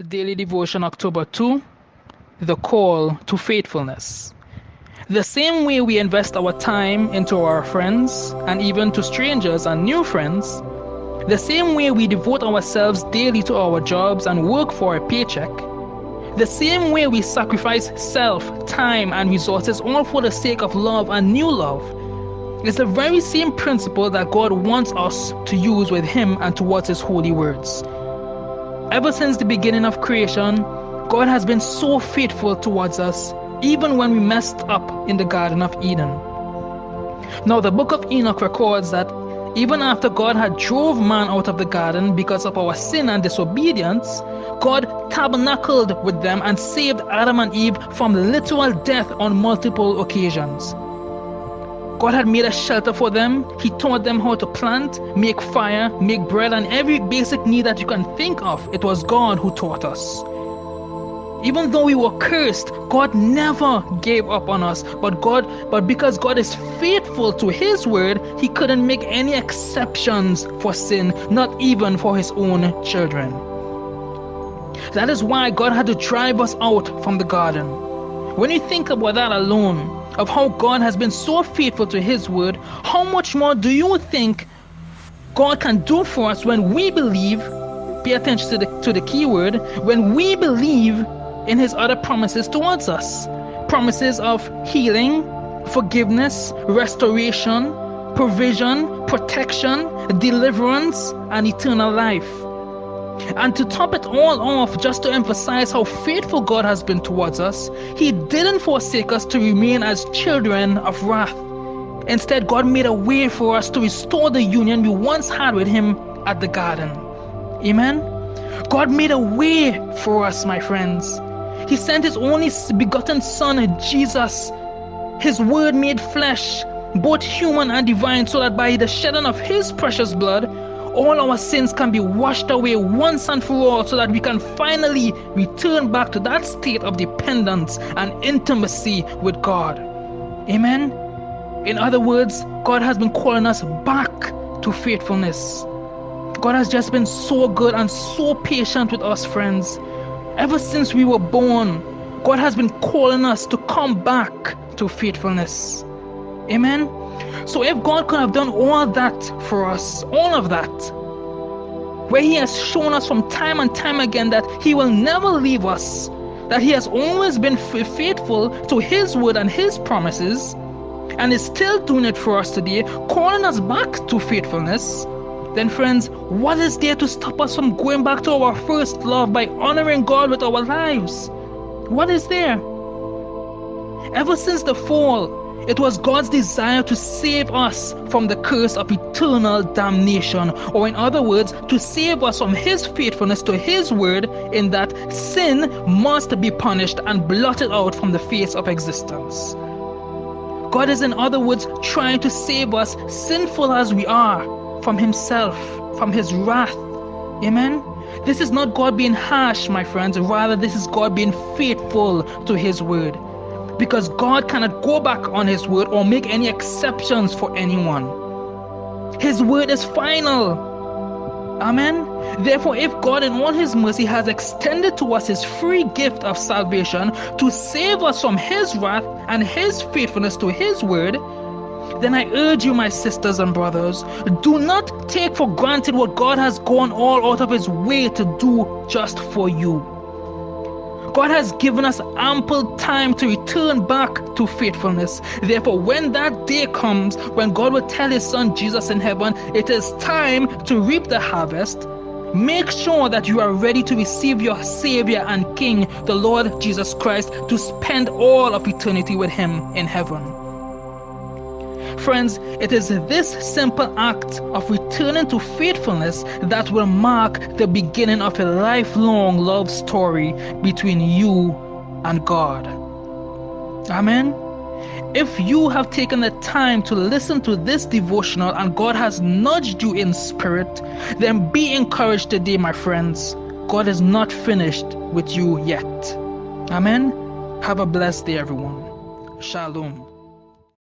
Daily Devotion, October 2, the call to faithfulness. The same way we invest our time into our friends and even to strangers and new friends, the same way we devote ourselves daily to our jobs and work for a paycheck, the same way we sacrifice self, time, and resources all for the sake of love and new love, is the very same principle that God wants us to use with Him and towards His holy words. Ever since the beginning of creation, God has been so faithful towards us, even when we messed up in the Garden of Eden. Now, the book of Enoch records that even after God had drove man out of the garden because of our sin and disobedience, God tabernacled with them and saved Adam and Eve from literal death on multiple occasions. God had made a shelter for them. He taught them how to plant, make fire, make bread, and every basic need that you can think of. It was God who taught us. Even though we were cursed, God never gave up on us. But because God is faithful to His word, He couldn't make any exceptions for sin, not even for His own children. That is why God had to drive us out from the garden. When you think about that alone, of how God has been so faithful to His word, how much more do you think God can do for us when we believe, pay attention to the key word, when we believe in His other promises towards us? Promises of healing, forgiveness, restoration, provision, protection, deliverance, and eternal life. And to top it all off, just to emphasize how faithful God has been towards us, He didn't forsake us to remain as children of wrath. Instead, God made a way for us to restore the union we once had with Him at the garden. Amen? God made a way for us, my friends. He sent His only begotten Son, Jesus, His Word made flesh, both human and divine, so that by the shedding of His precious blood, all our sins can be washed away once and for all, so that we can finally return back to that state of dependence and intimacy with God. Amen? In other words, God has been calling us back to faithfulness. God has just been so good and so patient with us, friends. Ever since we were born, God has been calling us to come back to faithfulness. Amen? So if God could have done all that for us, all of that, where He has shown us from time and time again that He will never leave us, that He has always been faithful to His word and His promises, and is still doing it for us today, calling us back to faithfulness, then friends, what is there to stop us from going back to our first love by honoring God with our lives? What is there? Ever since the fall, it was God's desire to save us from the curse of eternal damnation, or in other words, to save us from His faithfulness to His word, in that sin must be punished and blotted out from the face of existence. God is, in other words, trying to save us, sinful as we are, from Himself, from His wrath. Amen? This is not God being harsh, my friends, rather this is God being faithful to His word. Because God cannot go back on His word or make any exceptions for anyone. His word is final. Amen? Therefore, if God in all His mercy has extended to us His free gift of salvation to save us from His wrath and His faithfulness to His word, then I urge you, my sisters and brothers, do not take for granted what God has gone all out of His way to do just for you. God has given us ample time to return back to faithfulness. Therefore, when that day comes, when God will tell His Son Jesus in heaven, it is time to reap the harvest, make sure that you are ready to receive your Savior and King, the Lord Jesus Christ, to spend all of eternity with Him in heaven. Friends, it is this simple act of returning to faithfulness that will mark the beginning of a lifelong love story between you and God. Amen? If you have taken the time to listen to this devotional and God has nudged you in spirit, then be encouraged today, my friends. God is not finished with you yet. Amen? Have a blessed day, everyone. Shalom.